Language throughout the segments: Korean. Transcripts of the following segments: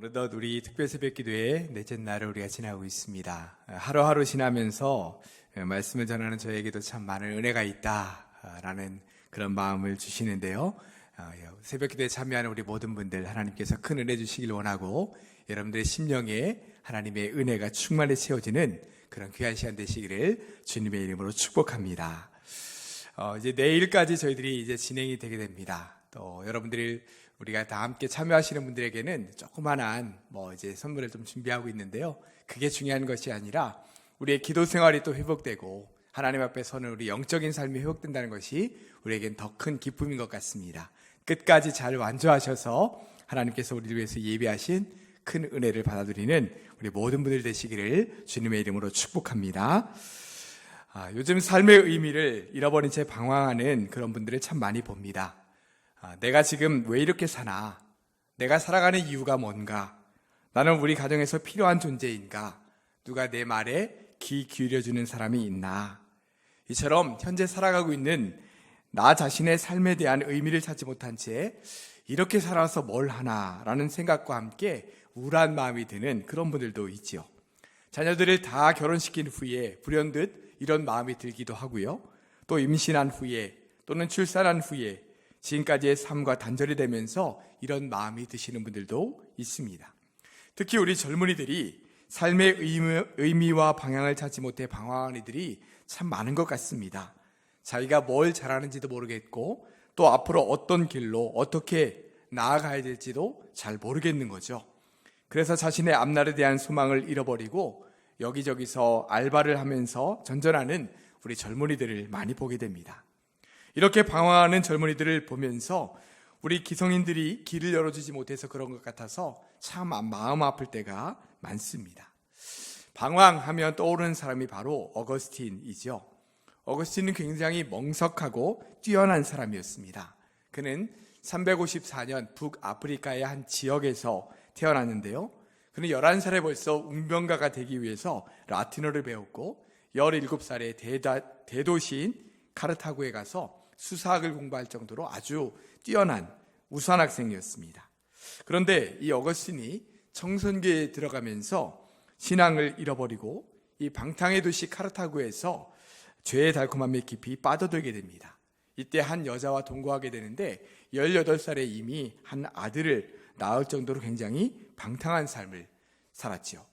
어느덧 우리 특별 새벽 기도의 넷째 날을 우리가 지나고 있습니다. 하루하루 지나면서 말씀을 전하는 저에게도 참 많은 은혜가 있다라는 그런 마음을 주시는데요. 새벽 기도에 참여하는 우리 모든 분들 하나님께서 큰 은혜 주시길 원하고 여러분들의 심령에 하나님의 은혜가 충만히 채워지는 그런 귀한 시간 되시기를 주님의 이름으로 축복합니다. 이제 내일까지 저희들이 이제 진행이 되게 됩니다. 또 여러분들이 우리가 다 함께 참여하시는 분들에게는 조그만한 이제 선물을 좀 준비하고 있는데요. 그게 중요한 것이 아니라 우리의 기도 생활이 또 회복되고 하나님 앞에 서는 우리 영적인 삶이 회복된다는 것이 우리에겐 더 큰 기쁨인 것 같습니다. 끝까지 잘 완주하셔서 하나님께서 우리를 위해서 예비하신 큰 은혜를 받아들이는 우리 모든 분들 되시기를 주님의 이름으로 축복합니다. 요즘 삶의 의미를 잃어버린 채 방황하는 그런 분들을 참 많이 봅니다. 내가 지금 왜 이렇게 사나? 내가 살아가는 이유가 뭔가? 나는 우리 가정에서 필요한 존재인가? 누가 내 말에 귀 기울여주는 사람이 있나? 이처럼 현재 살아가고 있는 나 자신의 삶에 대한 의미를 찾지 못한 채 이렇게 살아서 뭘 하나? 라는 생각과 함께 우울한 마음이 드는 그런 분들도 있지요. 자녀들을 다 결혼시킨 후에 불현듯 이런 마음이 들기도 하고요. 또 임신한 후에 또는 출산한 후에 지금까지의 삶과 단절이 되면서 이런 마음이 드시는 분들도 있습니다. 특히 우리 젊은이들이 삶의 의미와 방향을 찾지 못해 방황하는 이들이 참 많은 것 같습니다. 자기가 뭘 잘하는지도 모르겠고 또 앞으로 어떤 길로 어떻게 나아가야 될지도 잘 모르겠는 거죠. 그래서 자신의 앞날에 대한 소망을 잃어버리고 여기저기서 알바를 하면서 전전하는 우리 젊은이들을 많이 보게 됩니다. 이렇게 방황하는 젊은이들을 보면서 우리 기성인들이 길을 열어주지 못해서 그런 것 같아서 참 마음 아플 때가 많습니다. 방황하면 떠오르는 사람이 바로 어거스틴이죠. 어거스틴은 굉장히 멍석하고 뛰어난 사람이었습니다. 그는 354년 북아프리카의 한 지역에서 태어났는데요. 그는 11살에 벌써 웅변가가 되기 위해서 라틴어를 배웠고 17살에 대도시인 카르타고에 가서 수사학을 공부할 정도로 아주 뛰어난 우수한 학생이었습니다. 그런데 이 어거스틴이 청선교에 들어가면서 신앙을 잃어버리고 이 방탕의 도시 카르타고에서 죄의 달콤함에 깊이 빠져들게 됩니다. 이때 한 여자와 동거하게 되는데 18살에 이미 한 아들을 낳을 정도로 굉장히 방탕한 삶을 살았지요.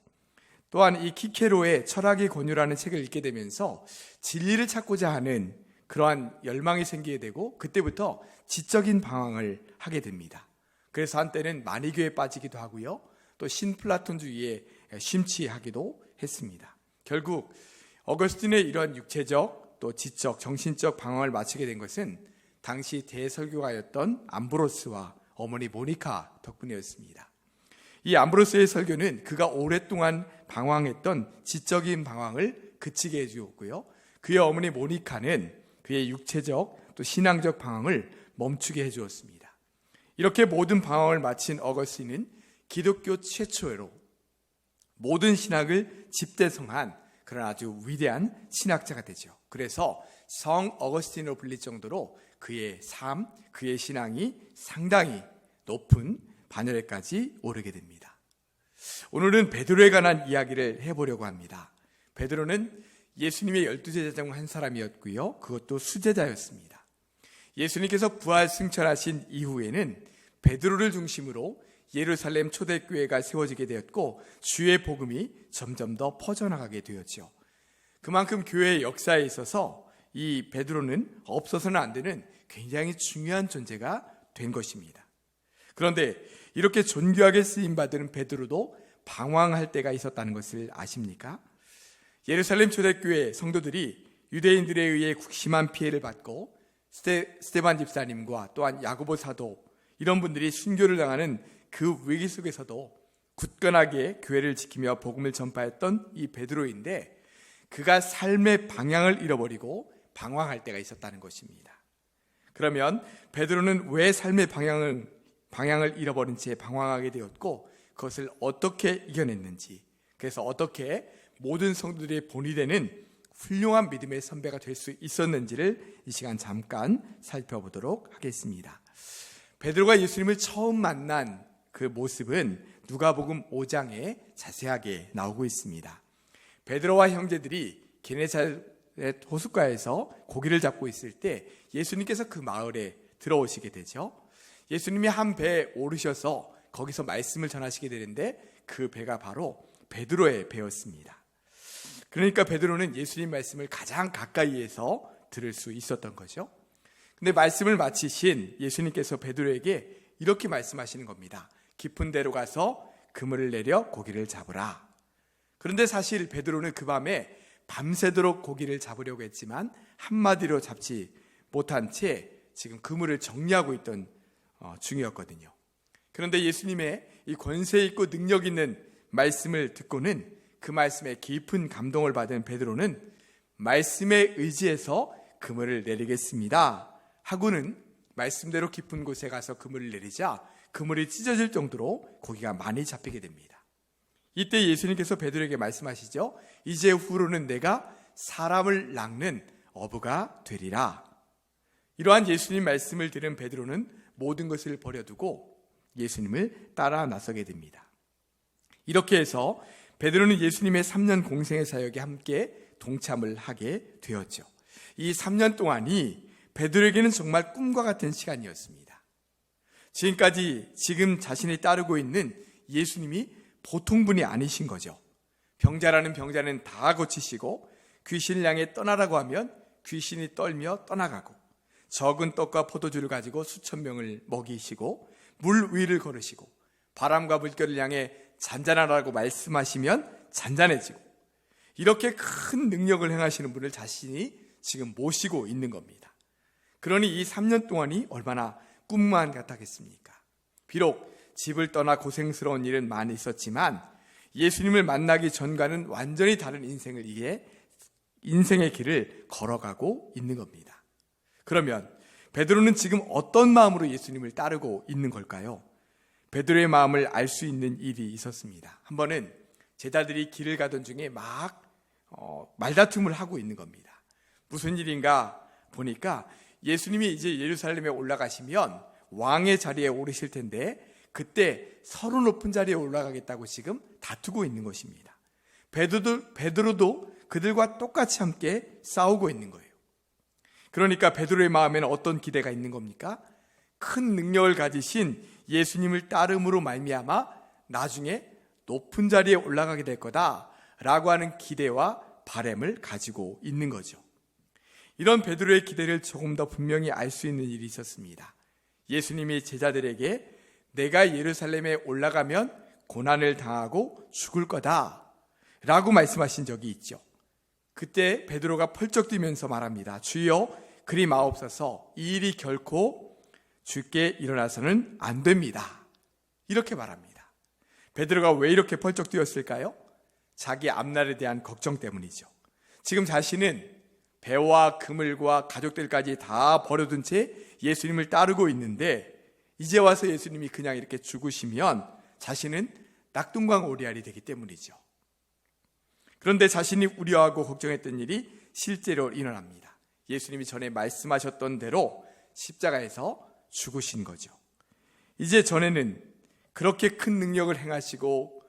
또한 이 키케로의 철학의 권유라는 책을 읽게 되면서 진리를 찾고자 하는 그러한 열망이 생기게 되고 그때부터 지적인 방황을 하게 됩니다. 그래서 한때는 마니교에 빠지기도 하고요. 또 신플라톤주의에 심취하기도 했습니다. 결국 어거스틴의 이런 육체적 또 지적, 정신적 방황을 마치게 된 것은 당시 대설교가였던 암브로스와 어머니 모니카 덕분이었습니다. 이 암브로스의 설교는 그가 오랫동안 방황했던 지적인 방황을 그치게 해주었고요. 그의 어머니 모니카는 그의 육체적 또 신앙적 방황을 멈추게 해주었습니다. 이렇게 모든 방황을 마친 어거스틴은 기독교 최초로 모든 신학을 집대성한 그런 아주 위대한 신학자가 되죠. 그래서 성 어거스틴으로 불릴 정도로 그의 삶, 그의 신앙이 상당히 높은 반열에까지 오르게 됩니다. 오늘은 베드로에 관한 이야기를 해보려고 합니다. 베드로는 예수님의 12제자 중 한 사람이었고요. 그것도 수제자였습니다. 예수님께서 부활 승천하신 이후에는 베드로를 중심으로 예루살렘 초대교회가 세워지게 되었고 주의 복음이 점점 더 퍼져나가게 되었죠. 그만큼 교회의 역사에 있어서 이 베드로는 없어서는 안 되는 굉장히 중요한 존재가 된 것입니다. 그런데 이렇게 존귀하게 쓰임받은 베드로도 방황할 때가 있었다는 것을 아십니까? 예루살렘 초대교회 성도들이 유대인들에 의해 극심한 피해를 받고 스데반 집사님과 또한 야고보 사도 이런 분들이 순교를 당하는 그 위기 속에서도 굳건하게 교회를 지키며 복음을 전파했던 이 베드로인데 그가 삶의 방향을 잃어버리고 방황할 때가 있었다는 것입니다. 그러면 베드로는 왜 삶의 방향을 잃어버린 채 방황하게 되었고 그것을 어떻게 이겨냈는지, 그래서 어떻게 모든 성도들의 본이 되는 훌륭한 믿음의 선배가 될 수 있었는지를 이 시간 잠깐 살펴보도록 하겠습니다. 베드로가 예수님을 처음 만난 그 모습은 누가복음 5장에 자세하게 나오고 있습니다. 베드로와 형제들이 게네사렛 호숫가에서 고기를 잡고 있을 때 예수님께서 그 마을에 들어오시게 되죠. 예수님이 한 배에 오르셔서 거기서 말씀을 전하시게 되는데 그 배가 바로 베드로의 배였습니다. 그러니까 베드로는 예수님 말씀을 가장 가까이에서 들을 수 있었던 거죠. 근데 말씀을 마치신 예수님께서 베드로에게 이렇게 말씀하시는 겁니다. 깊은 데로 가서 그물을 내려 고기를 잡으라. 그런데 사실 베드로는 그 밤에 밤새도록 고기를 잡으려고 했지만 한마디로 잡지 못한 채 지금 그물을 정리하고 있던 중이었거든요. 그런데 예수님의 이 권세 있고 능력 있는 말씀을 듣고는 그 말씀에 깊은 감동을 받은 베드로는 말씀에 의지해서 그물을 내리겠습니다 하고는 말씀대로 깊은 곳에 가서 그물을 내리자 그물이 찢어질 정도로 고기가 많이 잡히게 됩니다. 이때 예수님께서 베드로에게 말씀하시죠. 이제 후로는 내가 사람을 낚는 어부가 되리라. 이러한 예수님 말씀을 들은 베드로는 모든 것을 버려두고 예수님을 따라 나서게 됩니다. 이렇게 해서 베드로는 예수님의 3년 공생의 사역에 함께 동참을 하게 되었죠. 이 3년 동안이 베드로에게는 정말 꿈과 같은 시간이었습니다. 지금까지 지금 자신이 따르고 있는 예수님이 보통 분이 아니신 거죠. 병자라는 병자는 다 고치시고 귀신을 향해 떠나라고 하면 귀신이 떨며 떠나가고 적은 떡과 포도주를 가지고 수천 명을 먹이시고 물 위를 걸으시고 바람과 물결을 향해 잔잔하라고 말씀하시면 잔잔해지고 이렇게 큰 능력을 행하시는 분을 자신이 지금 모시고 있는 겁니다. 그러니 이 3년 동안이 얼마나 꿈만 같았겠습니까? 비록 집을 떠나 고생스러운 일은 많이 있었지만 예수님을 만나기 전과는 완전히 다른 인생을 위해 인생의 길을 걸어가고 있는 겁니다. 그러면 베드로는 지금 어떤 마음으로 예수님을 따르고 있는 걸까요? 베드로의 마음을 알 수 있는 일이 있었습니다. 한 번은 제자들이 길을 가던 중에 막 말다툼을 하고 있는 겁니다. 무슨 일인가 보니까 예수님이 이제 예루살렘에 올라가시면 왕의 자리에 오르실 텐데 그때 서로 높은 자리에 올라가겠다고 지금 다투고 있는 것입니다. 베드로도 그들과 똑같이 함께 싸우고 있는 거예요. 그러니까 베드로의 마음에는 어떤 기대가 있는 겁니까? 큰 능력을 가지신 예수님을 따름으로 말미암아 나중에 높은 자리에 올라가게 될 거다라고 하는 기대와 바람을 가지고 있는 거죠. 이런 베드로의 기대를 조금 더 분명히 알 수 있는 일이 있었습니다. 예수님이 제자들에게 내가 예루살렘에 올라가면 고난을 당하고 죽을 거다 라고 말씀하신 적이 있죠. 그때 베드로가 펄쩍 뛰면서 말합니다. 주여 그리 마옵소서, 이 일이 결코 주께 일어나서는 안 됩니다. 이렇게 말합니다. 베드로가 왜 이렇게 펄쩍 뛰었을까요? 자기 앞날에 대한 걱정 때문이죠. 지금 자신은 배와 그물과 가족들까지 다 버려둔 채 예수님을 따르고 있는데 이제 와서 예수님이 그냥 이렇게 죽으시면 자신은 낙동강 오리알이 되기 때문이죠. 그런데 자신이 우려하고 걱정했던 일이 실제로 일어납니다. 예수님이 전에 말씀하셨던 대로 십자가에서 죽으신 거죠. 이제 전에는 그렇게 큰 능력을 행하시고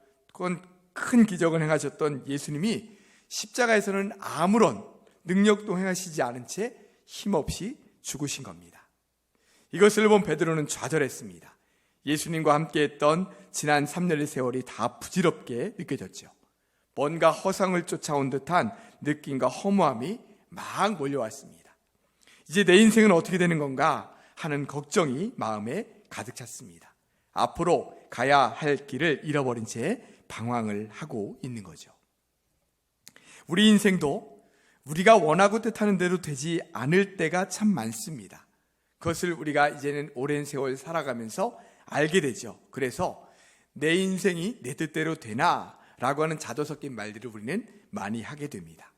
큰 기적을 행하셨던 예수님이 십자가에서는 아무런 능력도 행하시지 않은 채 힘없이 죽으신 겁니다. 이것을 본 베드로는 좌절했습니다. 예수님과 함께했던 지난 3년의 세월이 다 부질없게 느껴졌죠. 뭔가 허상을 쫓아온 듯한 느낌과 허무함이 막 몰려왔습니다. 이제 내 인생은 어떻게 되는 건가 하는 걱정이 마음에 가득 찼습니다. 앞으로 가야 할 길을 잃어버린 채 방황을 하고 있는 거죠. 우리 인생도 우리가 원하고 뜻하는 대로 되지 않을 때가 참 많습니다. 그것을 우리가 이제는 오랜 세월 살아가면서 알게 되죠. 그래서 내 인생이 내 뜻대로 되나? 라고 하는 자도 섞인 말들을 우리는 많이 하게 됩니다.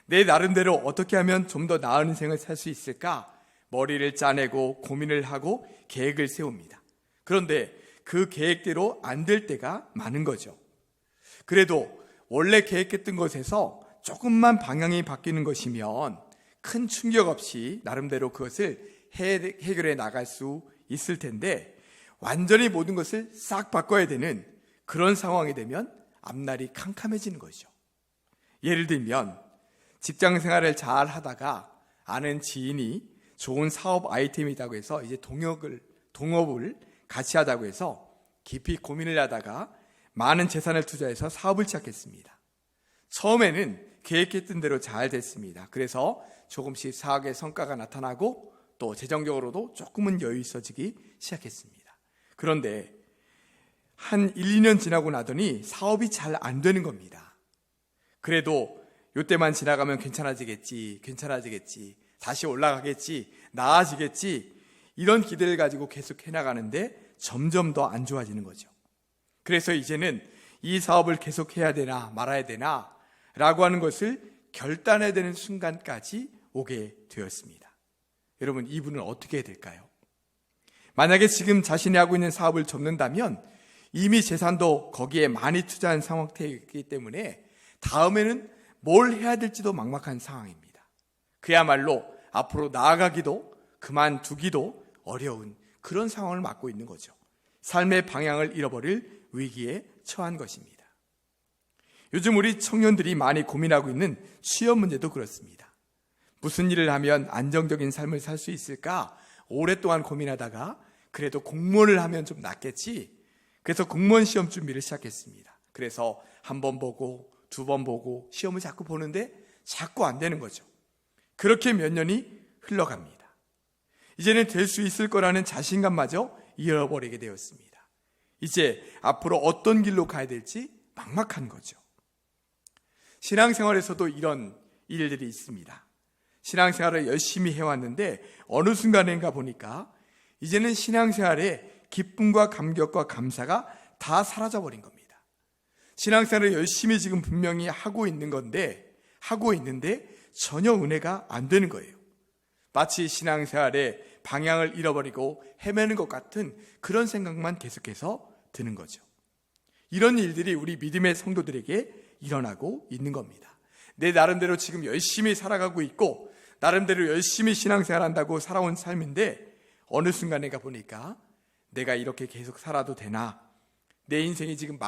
내 나름대로 어떻게 하면 좀 더 나은 인생을 살 수 있을까? 머리를 짜내고 고민을 하고 계획을 세웁니다. 그런데 그 계획대로 안 될 때가 많은 거죠. 그래도 원래 계획했던 것에서 조금만 방향이 바뀌는 것이면 큰 충격 없이 나름대로 그것을 해결해 나갈 수 있을 텐데 완전히 모든 것을 싹 바꿔야 되는 그런 상황이 되면 앞날이 캄캄해지는 거죠. 예를 들면 직장 생활을 잘 하다가 아는 지인이 좋은 사업 아이템이 있다고 해서 이제 동업을 같이 하자고 해서 깊이 고민을 하다가 많은 재산을 투자해서 사업을 시작했습니다. 처음에는 계획했던 대로 잘 됐습니다. 그래서 조금씩 사업의 성과가 나타나고 또 재정적으로도 조금은 여유 있어지기 시작했습니다. 그런데 한 1, 2년 지나고 나더니 사업이 잘 안 되는 겁니다. 그래도 이때만 지나가면 괜찮아지겠지, 다시 올라가겠지, 나아지겠지, 이런 기대를 가지고 계속 해나가는데 점점 더 안 좋아지는 거죠. 그래서 이제는 이 사업을 계속 해야 되나 말아야 되나 라고 하는 것을 결단해야 되는 순간까지 오게 되었습니다. 여러분, 이분은 어떻게 해야 될까요? 만약에 지금 자신이 하고 있는 사업을 접는다면 이미 재산도 거기에 많이 투자한 상태이기 때문에 다음에는 뭘 해야 될지도 막막한 상황입니다. 그야말로 앞으로 나아가기도 그만두기도 어려운 그런 상황을 맞고 있는 거죠. 삶의 방향을 잃어버릴 위기에 처한 것입니다. 요즘 우리 청년들이 많이 고민하고 있는 취업 문제도 그렇습니다. 무슨 일을 하면 안정적인 삶을 살 수 있을까? 오랫동안 고민하다가 그래도 공무원을 하면 좀 낫겠지? 그래서 공무원 시험 준비를 시작했습니다. 그래서 한 번 보고 두 번 보고 시험을 자꾸 보는데 자꾸 안 되는 거죠. 그렇게 몇 년이 흘러갑니다. 이제는 될 수 있을 거라는 자신감마저 잃어버리게 되었습니다. 이제 앞으로 어떤 길로 가야 될지 막막한 거죠. 신앙생활에서도 이런 일들이 있습니다. 신앙생활을 열심히 해왔는데 어느 순간인가 보니까 이제는 신앙생활에 기쁨과 감격과 감사가 다 사라져버린 겁니다. 신앙생활을 열심히 지금 분명히 하고 있는데 전혀 은혜가 안 되는 거예요. 마치 신앙생활의 방향을 잃어버리고 헤매는 것 같은 그런 생각만 계속해서 드는 거죠. 이런 일들이 우리 믿음의 성도들에게 일어나고 있는 겁니다. 내 나름대로 지금 열심히 살아가고 있고 나름대로 열심히 신앙생활한다고 살아온 삶인데 어느 순간에 가보니까 내가 이렇게 계속 살아도 되나? 내 인생이 지금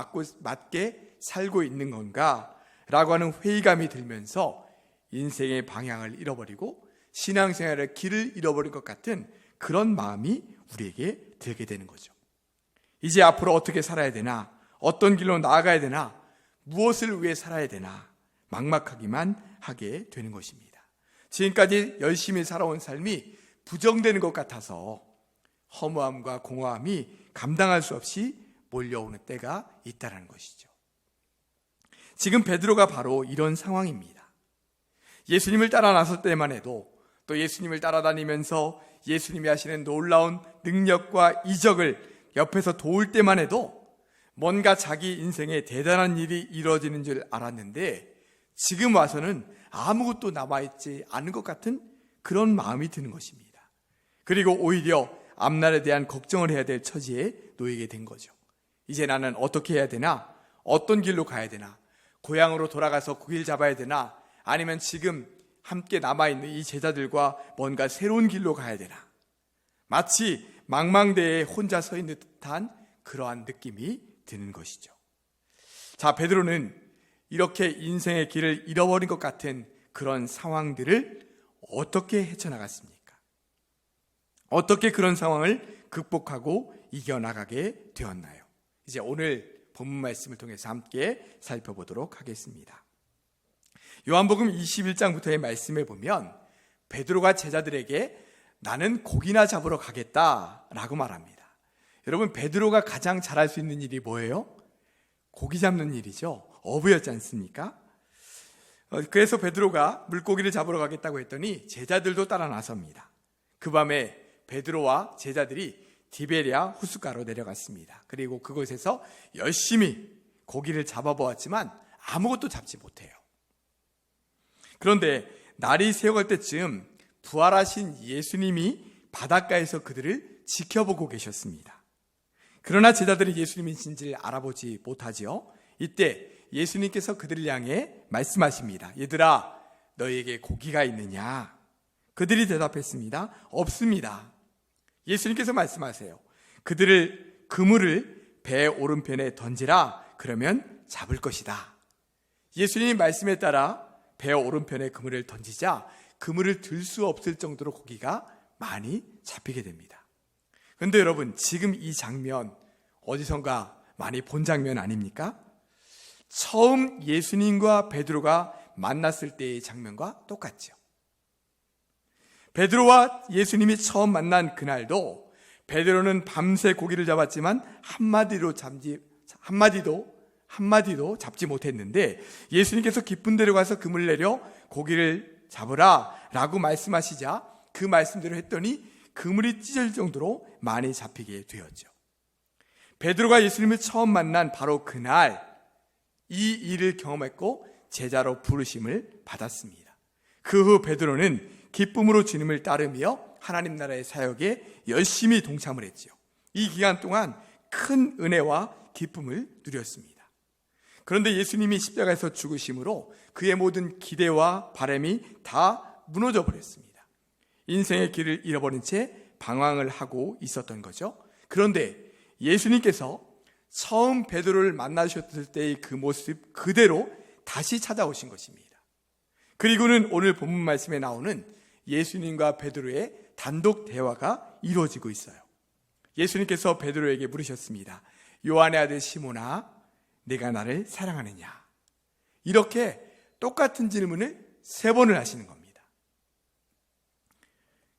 맞게 살고 있는 건가? 라고 하는 회의감이 들면서 인생의 방향을 잃어버리고 신앙생활의 길을 잃어버린 것 같은 그런 마음이 우리에게 들게 되는 거죠. 이제 앞으로 어떻게 살아야 되나? 어떤 길로 나아가야 되나? 무엇을 위해 살아야 되나? 막막하기만 하게 되는 것입니다. 지금까지 열심히 살아온 삶이 부정되는 것 같아서 허무함과 공허함이 감당할 수 없이 몰려오는 때가 있다는 것이죠. 지금 베드로가 바로 이런 상황입니다. 예수님을 따라 나설 때만 해도 또 예수님을 따라다니면서 예수님이 하시는 놀라운 능력과 이적을 옆에서 도울 때만 해도 뭔가 자기 인생에 대단한 일이 이루어지는 줄 알았는데 지금 와서는 아무것도 남아있지 않은 것 같은 그런 마음이 드는 것입니다. 그리고 오히려 앞날에 대한 걱정을 해야 될 처지에 놓이게 된 거죠. 이제 나는 어떻게 해야 되나? 어떤 길로 가야 되나? 고향으로 돌아가서 그 길 잡아야 되나? 아니면 지금 함께 남아있는 이 제자들과 뭔가 새로운 길로 가야 되나? 마치 망망대해에 혼자 서 있는 듯한 그러한 느낌이 드는 것이죠. 자, 베드로는 이렇게 인생의 길을 잃어버린 것 같은 그런 상황들을 어떻게 헤쳐나갔습니까? 어떻게 그런 상황을 극복하고 이겨나가게 되었나요? 이제 오늘 본문 말씀을 통해서 함께 살펴보도록 하겠습니다. 요한복음 21장부터의 말씀에 보면 베드로가 제자들에게 나는 고기나 잡으러 가겠다라고 말합니다. 여러분, 베드로가 가장 잘할 수 있는 일이 뭐예요? 고기 잡는 일이죠. 어부였지 않습니까? 그래서 베드로가 물고기를 잡으러 가겠다고 했더니 제자들도 따라 나섭니다. 그 밤에 베드로와 제자들이 디베랴 호숫가로 내려갔습니다. 그리고 그곳에서 열심히 고기를 잡아보았지만 아무것도 잡지 못해요. 그런데 날이 새어갈 때쯤 부활하신 예수님이 바닷가에서 그들을 지켜보고 계셨습니다. 그러나 제자들이 예수님이신지를 알아보지 못하지요. 이때 예수님께서 그들을 향해 말씀하십니다. 얘들아, 너희에게 고기가 있느냐? 그들이 대답했습니다. 없습니다. 예수님께서 말씀하세요. 그물을 배 오른편에 던지라. 그러면 잡을 것이다. 예수님의 말씀에 따라 배 오른편에 그물을 던지자 그물을 들 수 없을 정도로 고기가 많이 잡히게 됩니다. 그런데 여러분, 지금 이 장면 어디선가 많이 본 장면 아닙니까? 처음 예수님과 베드로가 만났을 때의 장면과 똑같죠. 베드로와 예수님이 처음 만난 그날도 베드로는 밤새 고기를 잡았지만 한마디도 잡지 못했는데 예수님께서 깊은 데로 가서 그물 내려 고기를 잡으라 라고 말씀하시자 그 말씀대로 했더니 그물이 찢어질 정도로 많이 잡히게 되었죠. 베드로가 예수님을 처음 만난 바로 그날 이 일을 경험했고 제자로 부르심을 받았습니다. 그 후 베드로는 기쁨으로 주님을 따르며 하나님 나라의 사역에 열심히 동참을 했죠. 이 기간 동안 큰 은혜와 기쁨을 누렸습니다. 그런데 예수님이 십자가에서 죽으심으로 그의 모든 기대와 바람이 다 무너져 버렸습니다. 인생의 길을 잃어버린 채 방황을 하고 있었던 거죠. 그런데 예수님께서 처음 베드로를 만나셨을 때의 그 모습 그대로 다시 찾아오신 것입니다. 그리고는 오늘 본문 말씀에 나오는 예수님과 베드로의 단독 대화가 이루어지고 있어요. 예수님께서 베드로에게 물으셨습니다. 요한의 아들 시몬아, 네가 나를 사랑하느냐? 이렇게 똑같은 질문을 3번을 하시는 겁니다.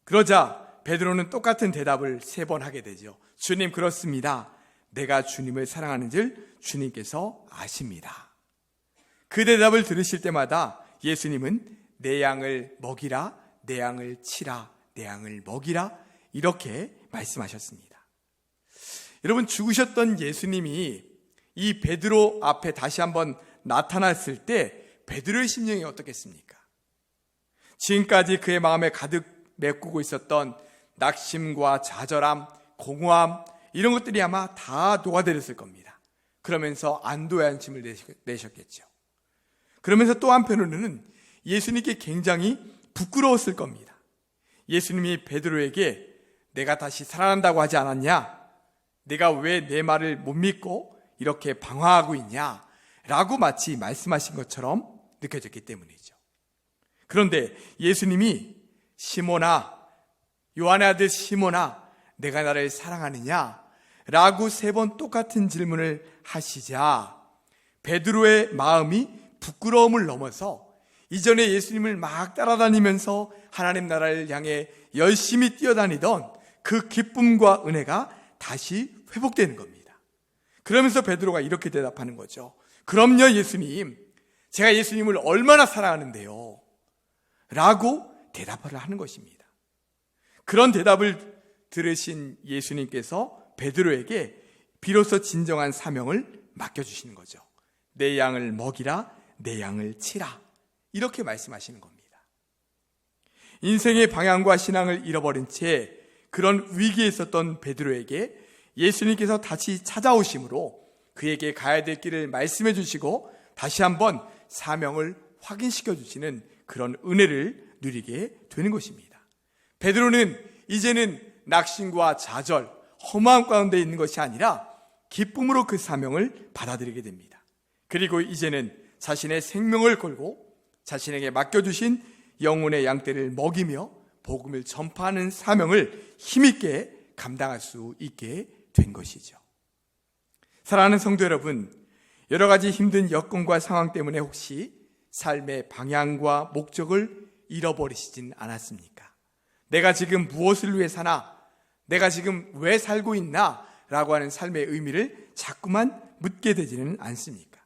그러자 베드로는 똑같은 대답을 3번 하게 되죠. 주님, 그렇습니다. 내가 주님을 사랑하는 줄 주님께서 아십니다. 그 대답을 들으실 때마다 예수님은 내 양을 먹이라, 내 양을 치라, 내 양을 먹이라 이렇게 말씀하셨습니다. 여러분, 죽으셨던 예수님이 이 베드로 앞에 다시 한번 나타났을 때 베드로의 심정이 어떻겠습니까? 지금까지 그의 마음에 가득 메꾸고 있었던 낙심과 좌절함, 공허함 이런 것들이 아마 다 녹아내렸을 겁니다. 그러면서 안도의 한숨을 내셨겠죠. 그러면서 또 한편으로는 예수님께 굉장히 부끄러웠을 겁니다. 예수님이 베드로에게 내가 다시 살아난다고 하지 않았냐? 내가 왜 내 말을 못 믿고 이렇게 방황하고 있냐? 라고 마치 말씀하신 것처럼 느껴졌기 때문이죠. 그런데 예수님이 시몬아, 요한의 아들 시몬아, 내가 나를 사랑하느냐? 라고 3번 똑같은 질문을 하시자 베드로의 마음이 부끄러움을 넘어서 이전에 예수님을 막 따라다니면서 하나님 나라를 향해 열심히 뛰어다니던 그 기쁨과 은혜가 다시 회복되는 겁니다. 그러면서 베드로가 이렇게 대답하는 거죠. 그럼요, 예수님. 제가 예수님을 얼마나 사랑하는데요? 라고 대답을 하는 것입니다. 그런 대답을 들으신 예수님께서 베드로에게 비로소 진정한 사명을 맡겨주시는 거죠. 내 양을 먹이라, 내 양을 치라. 이렇게 말씀하시는 겁니다. 인생의 방향과 신앙을 잃어버린 채 그런 위기에 있었던 베드로에게 예수님께서 다시 찾아오심으로 그에게 가야 될 길을 말씀해 주시고 다시 한번 사명을 확인시켜 주시는 그런 은혜를 누리게 되는 것입니다. 베드로는 이제는 낙심과 좌절, 허무함 가운데 있는 것이 아니라 기쁨으로 그 사명을 받아들이게 됩니다. 그리고 이제는 자신의 생명을 걸고 자신에게 맡겨주신 영혼의 양떼를 먹이며 복음을 전파하는 사명을 힘있게 감당할 수 있게 된 것이죠. 사랑하는 성도 여러분, 여러 가지 힘든 여건과 상황 때문에 혹시 삶의 방향과 목적을 잃어버리시진 않았습니까? 내가 지금 무엇을 위해 사나? 내가 지금 왜 살고 있나? 라고 하는 삶의 의미를 자꾸만 묻게 되지는 않습니까?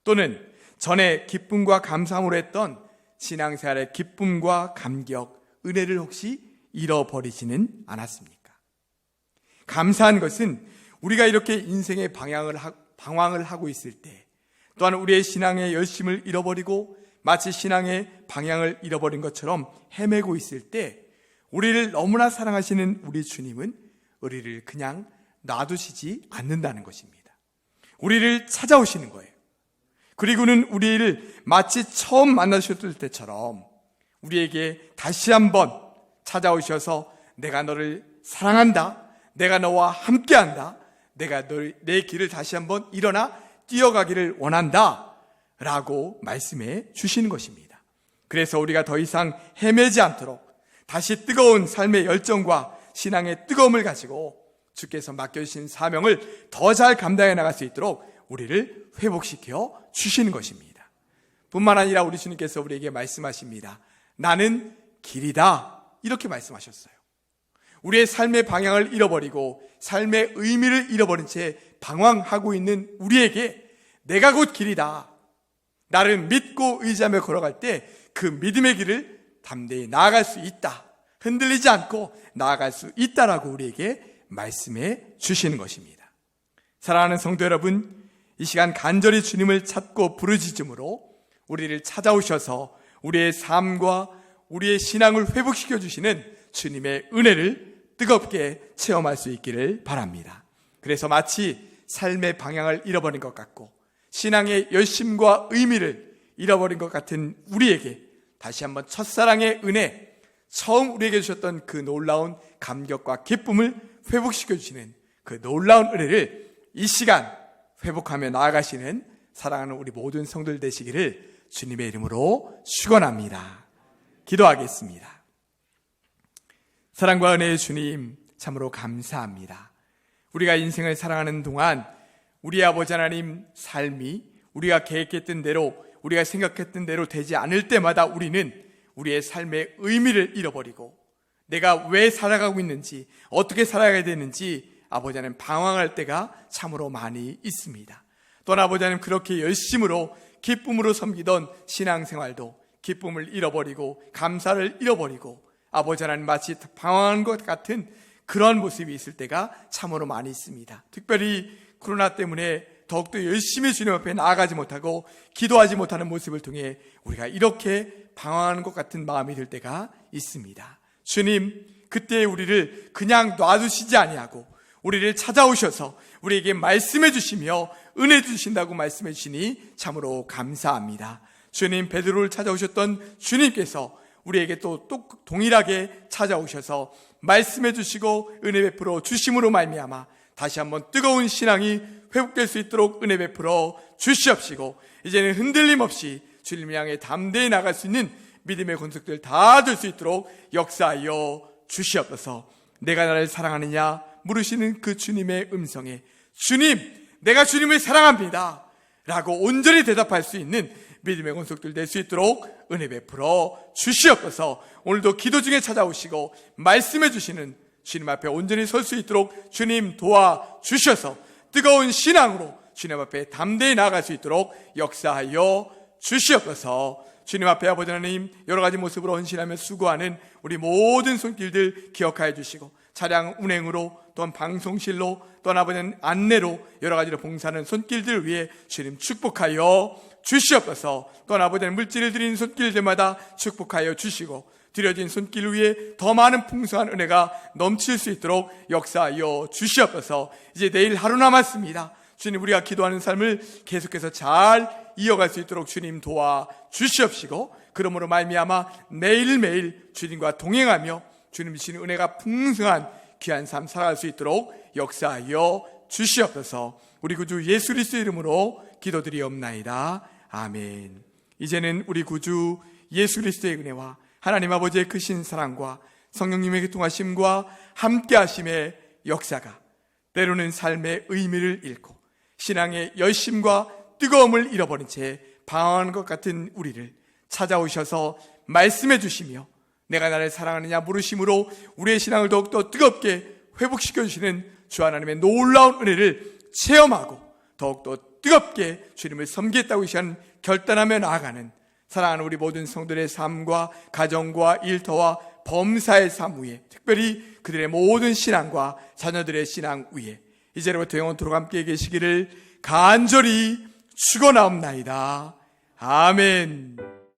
또는 전에 기쁨과 감사함으로 했던 신앙생활의 기쁨과 감격, 은혜를 혹시 잃어버리지는 않았습니까? 감사한 것은 우리가 이렇게 인생의 방황을 하고 있을 때, 또한 우리의 신앙의 열심을 잃어버리고 마치 신앙의 방향을 잃어버린 것처럼 헤매고 있을 때 우리를 너무나 사랑하시는 우리 주님은 우리를 그냥 놔두시지 않는다는 것입니다. 우리를 찾아오시는 거예요. 그리고는 우리를 마치 처음 만나셨을 때처럼 우리에게 다시 한번 찾아오셔서 내가 너를 사랑한다, 내가 너와 함께한다, 내가 내 길을 다시 한번 일어나 뛰어가기를 원한다 라고 말씀해 주시는 것입니다. 그래서 우리가 더 이상 헤매지 않도록 다시 뜨거운 삶의 열정과 신앙의 뜨거움을 가지고 주께서 맡겨주신 사명을 더 잘 감당해 나갈 수 있도록 우리를 회복시켜 주시는 것입니다. 뿐만 아니라 우리 주님께서 우리에게 말씀하십니다. 나는 길이다, 이렇게 말씀하셨어요. 우리의 삶의 방향을 잃어버리고 삶의 의미를 잃어버린 채 방황하고 있는 우리에게 내가 곧 길이다, 나를 믿고 의지하며 걸어갈 때 그 믿음의 길을 담대히 나아갈 수 있다, 흔들리지 않고 나아갈 수 있다라고 우리에게 말씀해 주시는 것입니다. 사랑하는 성도 여러분, 이 시간 간절히 주님을 찾고 부르짖음으로 우리를 찾아오셔서 우리의 삶과 우리의 신앙을 회복시켜 주시는 주님의 은혜를 뜨겁게 체험할 수 있기를 바랍니다. 그래서 마치 삶의 방향을 잃어버린 것 같고 신앙의 열심과 의미를 잃어버린 것 같은 우리에게 다시 한번 첫사랑의 은혜, 처음 우리에게 주셨던 그 놀라운 감격과 기쁨을 회복시켜 주시는 그 놀라운 은혜를 이 시간 회복하며 나아가시는 사랑하는 우리 모든 성도들 되시기를 주님의 이름으로 축원합니다. 기도하겠습니다. 사랑과 은혜의 주님, 참으로 감사합니다. 우리가 인생을 살아가는 동안 우리 아버지 하나님 삶이 우리가 계획했던 대로, 우리가 생각했던 대로 되지 않을 때마다 우리는 우리의 삶의 의미를 잃어버리고 내가 왜 살아가고 있는지, 어떻게 살아가야 되는지 아버지 하나님 방황할 때가 참으로 많이 있습니다. 또한 아버지 하나님 그렇게 열심으로 기쁨으로 섬기던 신앙생활도 기쁨을 잃어버리고 감사를 잃어버리고 아버지 하나님 마치 방황한 것 같은 그런 모습이 있을 때가 참으로 많이 있습니다. 특별히 코로나 때문에 더욱더 열심히 주님 앞에 나아가지 못하고 기도하지 못하는 모습을 통해 우리가 이렇게 방황하는 것 같은 마음이 들 때가 있습니다. 주님, 그때 우리를 그냥 놔두시지 아니하고 우리를 찾아오셔서 우리에게 말씀해 주시며 은혜 주신다고 말씀해 주시니 참으로 감사합니다. 주님, 베드로를 찾아오셨던 주님께서 우리에게 또 동일하게 찾아오셔서 말씀해 주시고 은혜 베풀어 주심으로 말미암아 다시 한번 뜨거운 신앙이 회복될 수 있도록 은혜 베풀어 주시옵시고 이제는 흔들림 없이 주님을 향해 담대히 나갈 수 있는 믿음의 권속들 다 될 수 있도록 역사하여 주시옵소서. 내가 나를 사랑하느냐 물으시는 그 주님의 음성에 주님, 내가 주님을 사랑합니다 라고 온전히 대답할 수 있는 믿음의 권속들 될 수 있도록 은혜 베풀어 주시옵소서. 오늘도 기도 중에 찾아오시고 말씀해 주시는 주님 앞에 온전히 설 수 있도록 주님 도와주셔서 뜨거운 신앙으로 주님 앞에 담대히 나아갈 수 있도록 역사하여 주시옵소서. 주님 앞에 아버지 하나님 여러 가지 모습으로 헌신하며 수고하는 우리 모든 손길들 기억하여 주시고 차량 운행으로 또한 방송실로 또한 아버지는 안내로 여러 가지로 봉사하는 손길들 위해 주님 축복하여 주시옵소서. 또한 아버지는 물질을 드리는 손길들마다 축복하여 주시고 드려진 손길 위에 더 많은 풍성한 은혜가 넘칠 수 있도록 역사하여 주시옵소서. 이제 내일 하루 남았습니다. 주님, 우리가 기도하는 삶을 계속해서 잘 이어갈 수 있도록 주님 도와 주시옵시고 그러므로 말미암아 매일매일 주님과 동행하며 주님 주시는 은혜가 풍성한 귀한 삶 살아갈 수 있도록 역사하여 주시옵소서. 우리 구주 예수 그리스도의 이름으로 기도드리옵나이다. 아멘. 이제는 우리 구주 예수 그리스도의 은혜와 하나님 아버지의 크신 사랑과 성령님의 교통하심과 함께하심의 역사가 때로는 삶의 의미를 잃고 신앙의 열심과 뜨거움을 잃어버린 채 방황하는 것 같은 우리를 찾아오셔서 말씀해 주시며 내가 나를 사랑하느냐 물으심으로 우리의 신앙을 더욱더 뜨겁게 회복시켜 주시는 주 하나님의 놀라운 은혜를 체험하고 더욱더 뜨겁게 주님을 섬기겠다고 이 시간 결단하며 나아가는 사랑하는 우리 모든 성도들의 삶과 가정과 일터와 범사의 삶 위에 특별히 그들의 모든 신앙과 자녀들의 신앙 위에 이제로부터 영원토록 함께 계시기를 간절히 축원하옵나이다. 아멘.